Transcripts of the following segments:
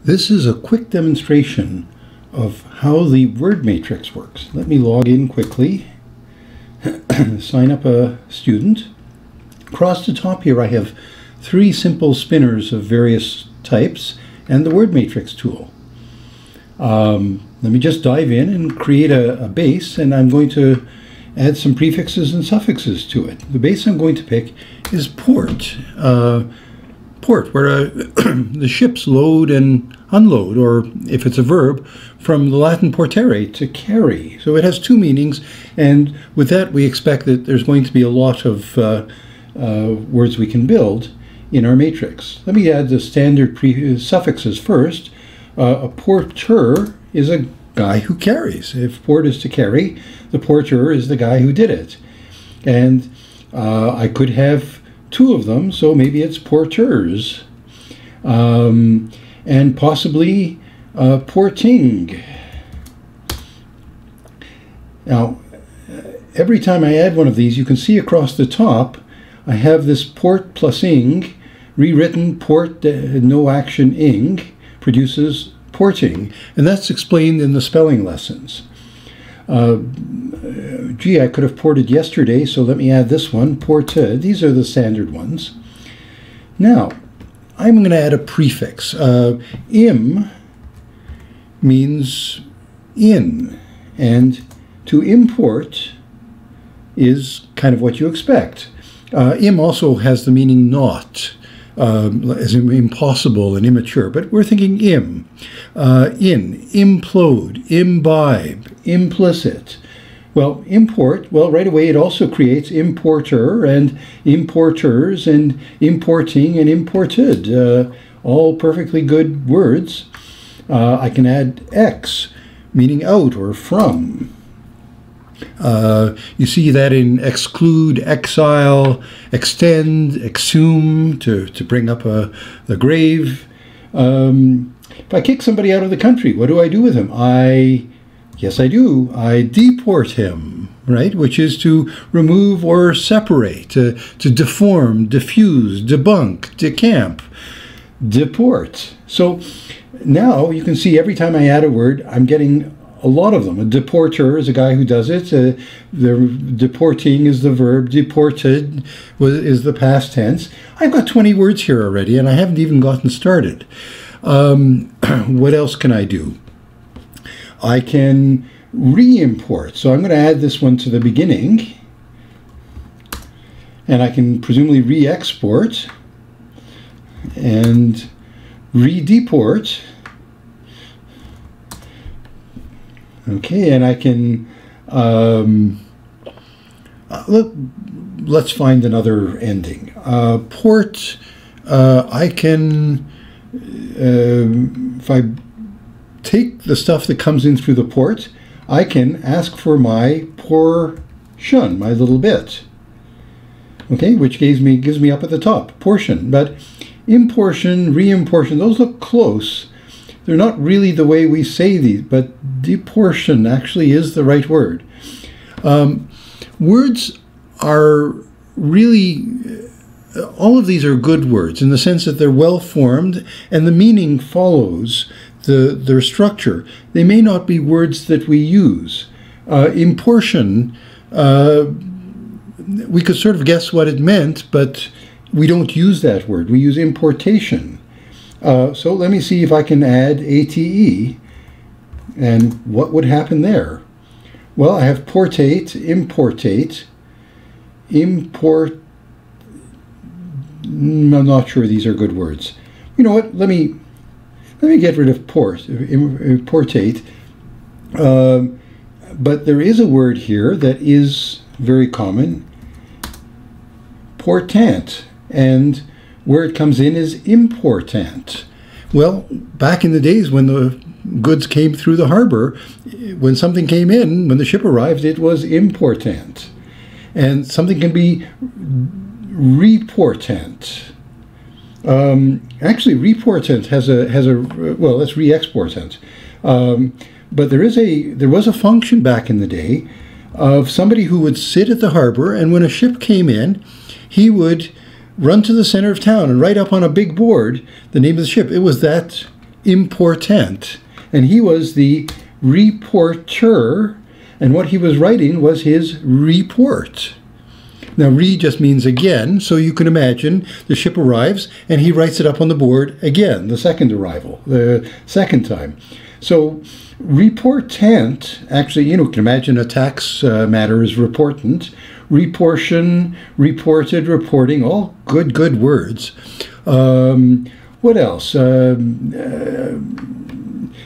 This is a quick demonstration of how the word matrix works. Let me log in quickly, sign up a student. Across the top here I have three simple spinners of various types and the word matrix tool. Let me just dive in and create a base, and I'm going to add some prefixes and suffixes to it. The base I'm going to pick is port. Port, where the ships load and unload, or if it's a verb, from the Latin portere, to carry. So it has two meanings, and with that we expect that there's going to be a lot of words we can build in our matrix. Let me add the standard suffixes first. A porter is a guy who carries. If port is to carry, the porter is the guy who did it. And I could have two of them, so maybe it's porteurs. And possibly porting. Now, every time I add one of these, you can see across the top, I have this port plus ing, rewritten port, no action ing, produces porting, and that's explained in the spelling lessons. Gee, I could have ported yesterday, so let me add this one, ported. These are the standard ones. Now, I'm going to add a prefix. Im means in, and to import is kind of what you expect. Im also has the meaning not, as in impossible and immature, but we're thinking in, implode, imbibe, implicit. Well, import, well, right away it also creates importer and importers and importing and imported, all perfectly good words. I can add ex, meaning out or from. You see that in exclude, exile, extend, exhume, to bring up the grave. If I kick somebody out of the country, what do I do with him? Yes, I do. I deport him, right? Which is to remove or separate, to deform, diffuse, debunk, decamp, deport. So now you can see every time I add a word, I'm getting a lot of them. A deporter is a guy who does it. The deporting is the verb. Deported is the past tense. I've got 20 words here already, and I haven't even gotten started. What else can I do? I can re-import. So I'm going to add this one to the beginning, and I can presumably re-export and re-deport. Okay, and I can, let's find another ending. Port, I can, if I take the stuff that comes in through the port, I can ask for my portion, my little bit. Okay, which gives me up at the top, portion. But importion, re-importion, those look close. They're not really the way we say these, but deportion actually is the right word. Words are really, all of these are good words in the sense that they're well formed and the meaning follows their structure. They may not be words that we use. Importion, we could sort of guess what it meant, but we don't use that word. We use importation. So let me see if I can add ate, and what would happen there? Well, I have portate, importate, import. I'm not sure these are good words. You know what? Let me get rid of portate. But there is a word here that is very common, portant, and where it comes in is important. Well, back in the days when the goods came through the harbor, when something came in, when the ship arrived, it was important. And something can be reportant. Actually, reportant has a well, that's re-exportant. But there was a function back in the day of somebody who would sit at the harbor, and when a ship came in, he would run to the center of town and write up on a big board the name of the ship. It was that important, and he was the reporter, and what he was writing was his report. Now, just means again, so you can imagine the ship arrives and he writes it up on the board again, the second arrival, the second time. So reportant, actually, you can imagine a tax matter is reportant. Reportion, reported, reporting, all good words. What else?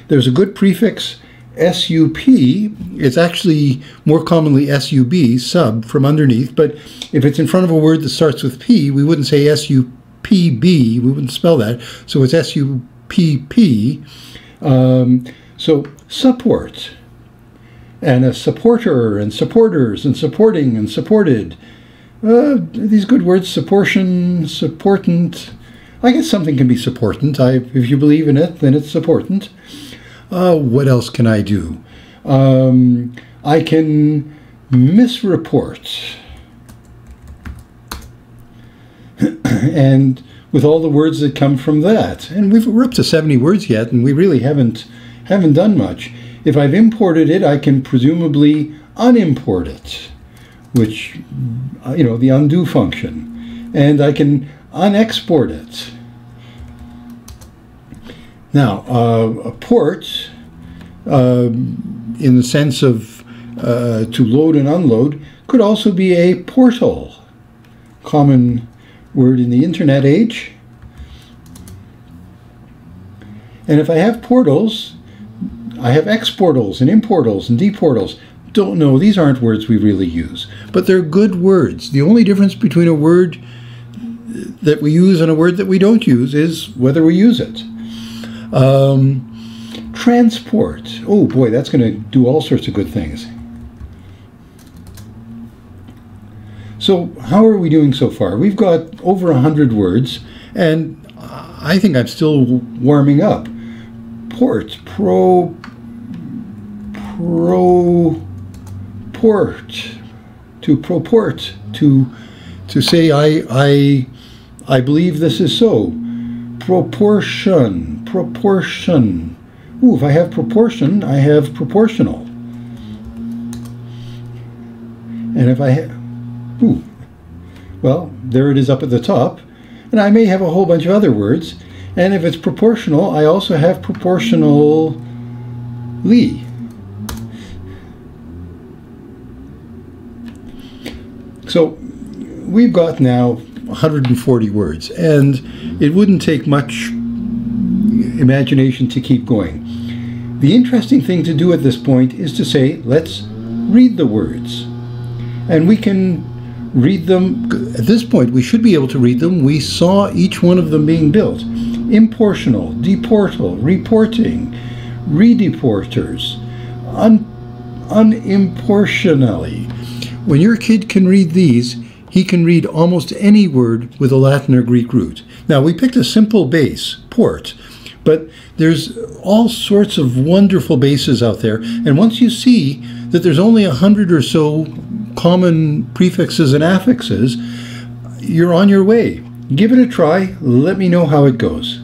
There's a good prefix, SUP. It's actually more commonly SUB, sub, from underneath, but if it's in front of a word that starts with P, we wouldn't say SUPB, we wouldn't spell that, so it's SUPP. So support, and a supporter, and supporters, and supporting, and supported. These good words, supportion, supportant. I guess something can be supportant. If you believe in it, then it's supportant. What else can I do? I can misreport. And with all the words that come from that. And we're up to 70 words yet, and we really haven't done much. If I've imported it, I can presumably unimport it, which, the undo function. And I can unexport it. Now, a port, in the sense of to load and unload, could also be a portal. Common word in the internet age. And if I have portals, I have exportals and importals and deportals. Don't know, these aren't words we really use, but they're good words. The only difference between a word that we use and a word that we don't use is whether we use it. Transport. Oh boy, that's going to do all sorts of good things. So how are we doing so far? We've got over 100 words, and I think I'm still warming up. Port, port, to proport, to say I believe this is so. Proportion. Ooh, if I have proportion, I have proportional. And if I have, well, there it is up at the top. And I may have a whole bunch of other words. And if it's proportional, I also have proportionally. So we've got now 140 words, and it wouldn't take much imagination to keep going. The interesting thing to do at this point is to say, let's read the words. And we can read them. At this point, we should be able to read them. We saw each one of them being built. Importional, deportal, reporting, redeporters, unimportionally. When your kid can read these, he can read almost any word with a Latin or Greek root. Now, we picked a simple base, port, but there's all sorts of wonderful bases out there. And once you see that there's only 100 or so common prefixes and affixes, you're on your way. Give it a try. Let me know how it goes.